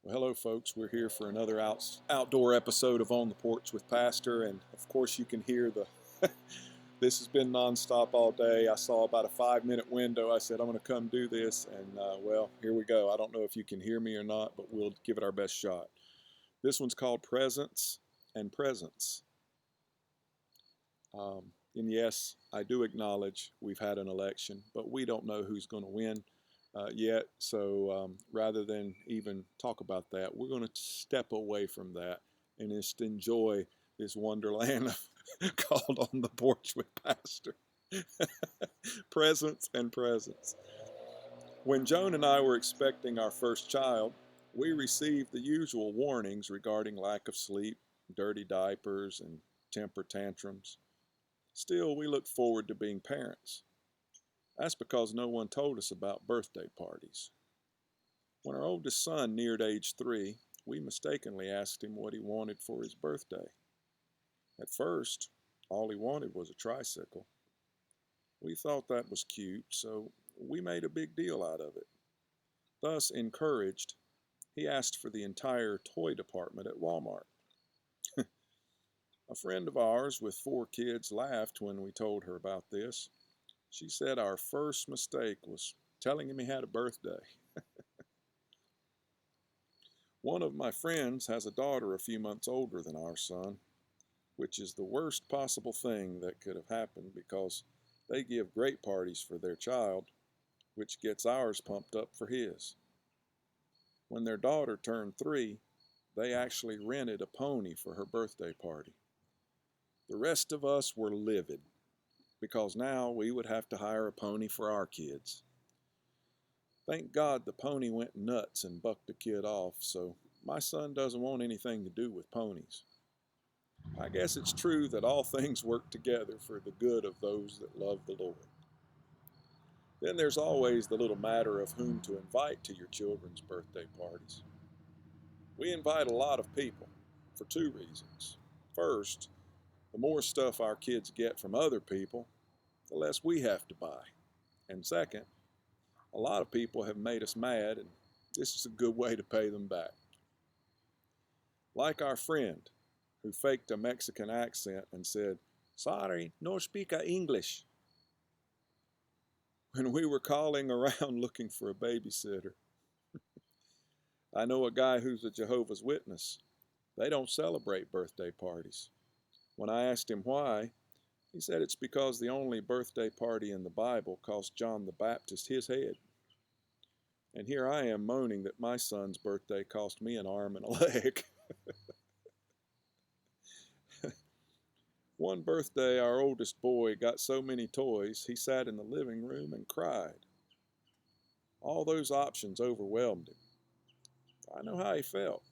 Well, hello, folks. We're here for another outdoor episode of On the Porch with Pastor, and of course, you can hear the. This has been nonstop all day. I saw about a 5 minute window. I said, I'm going to come do this, and well, here we go. I don't know if you can hear me or not, but we'll give it our best shot. This one's called Presence and Presence. And yes, I do acknowledge we've had an election, but we don't know who's going to win yet. So rather than even talk about that, we're going to step away from that and just enjoy this wonderland called On the Porch with Pastor. Presence and presence. When Joan and I were expecting our first child, we received the usual warnings regarding lack of sleep, dirty diapers, and temper tantrums. Still, we looked forward to being parents. That's because no one told us about birthday parties. When our oldest son neared age 3, we mistakenly asked him what he wanted for his birthday. At first, all he wanted was a tricycle. We thought that was cute, so we made a big deal out of it. Thus encouraged, he asked for the entire toy department at Walmart. A friend of ours with 4 kids laughed when we told her about this. She said our first mistake was telling him he had a birthday. One of my friends has a daughter a few months older than our son, which is the worst possible thing that could have happened because they give great parties for their child, which gets ours pumped up for his. When their daughter turned 3, they actually rented a pony for her birthday party. The rest of us were livid because now we would have to hire a pony for our kids. Thank God the pony went nuts and bucked the kid off, so my son doesn't want anything to do with ponies. I guess it's true that all things work together for the good of those that love the Lord. Then there's always the little matter of whom to invite to your children's birthday parties. We invite a lot of people for 2 reasons. First, the more stuff our kids get from other people, the less we have to buy. And second, a lot of people have made us mad, and this is a good way to pay them back. Like our friend who faked a Mexican accent and said, "Sorry, no speak English," when we were calling around looking for a babysitter. I know a guy who's a Jehovah's Witness. They don't celebrate birthday parties. When I asked him why, he said it's because the only birthday party in the Bible cost John the Baptist his head. And here I am moaning that my son's birthday cost me an arm and a leg. One birthday, our oldest boy got so many toys, he sat in the living room and cried. All those options overwhelmed him. I know how he felt.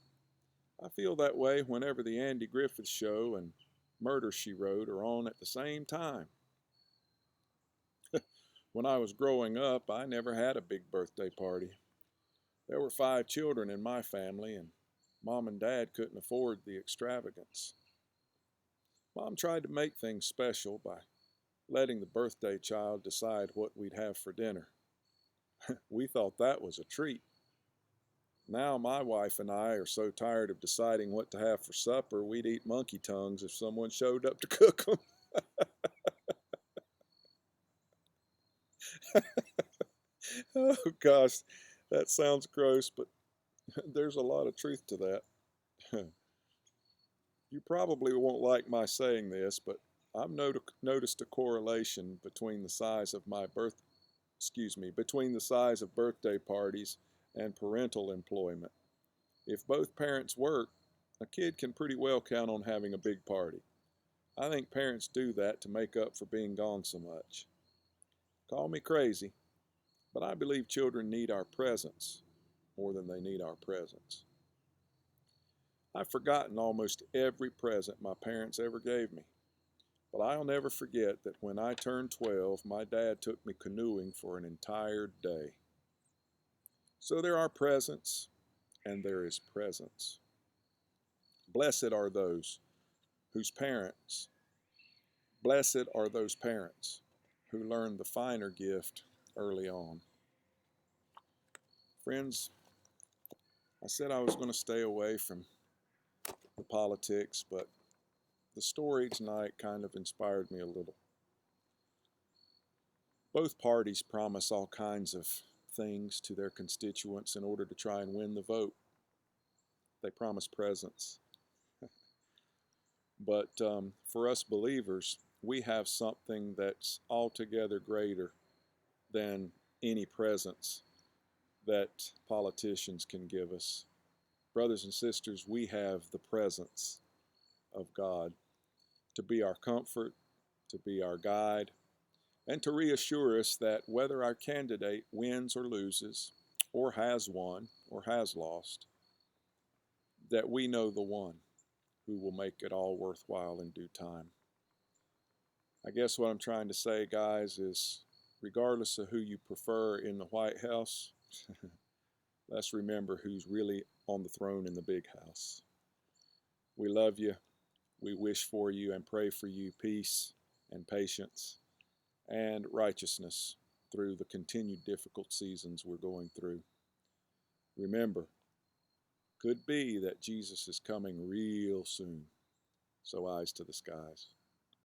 I feel that way whenever the Andy Griffith Show and Murder, She Wrote are on at the same time. When I was growing up, I never had a big birthday party. There were 5 children in my family, and Mom and Dad couldn't afford the extravagance. Mom tried to make things special by letting the birthday child decide what we'd have for dinner. We thought that was a treat. Now my wife and I are so tired of deciding what to have for supper, we'd eat monkey tongues if someone showed up to cook them. Oh gosh, that sounds gross, but there's a lot of truth to that. You probably won't like my saying this, but I've noticed a correlation between the size of between the size of birthday parties and parental employment. If both parents work, a kid can pretty well count on having a big party. I think parents do that to make up for being gone so much. Call me crazy, but I believe children need our presence more than they need our presence. I've forgotten almost every present my parents ever gave me, but I'll never forget that when I turned 12, my dad took me canoeing for an entire day. So there are presents, and there is presence. Blessed are those whose parents, blessed are those parents who learn the finer gift early on. Friends, I said I was going to stay away from the politics, but the story tonight kind of inspired me a little. Both parties promise all kinds of things to their constituents in order to try and win the vote. They promise presents. But for us believers, we have something that's altogether greater than any presents that politicians can give us. Brothers and sisters, we have the presence of God to be our comfort, to be our guide, and to reassure us that whether our candidate wins or loses, or has won or has lost, that we know the one who will make it all worthwhile in due time. I guess what I'm trying to say, guys, is regardless of who you prefer in the White House, let's remember who's really on the throne in the big house. We love you. We wish for you and pray for you peace and patience and righteousness through the continued difficult seasons we're going through. Remember, could be that Jesus is coming real soon. So eyes to the skies.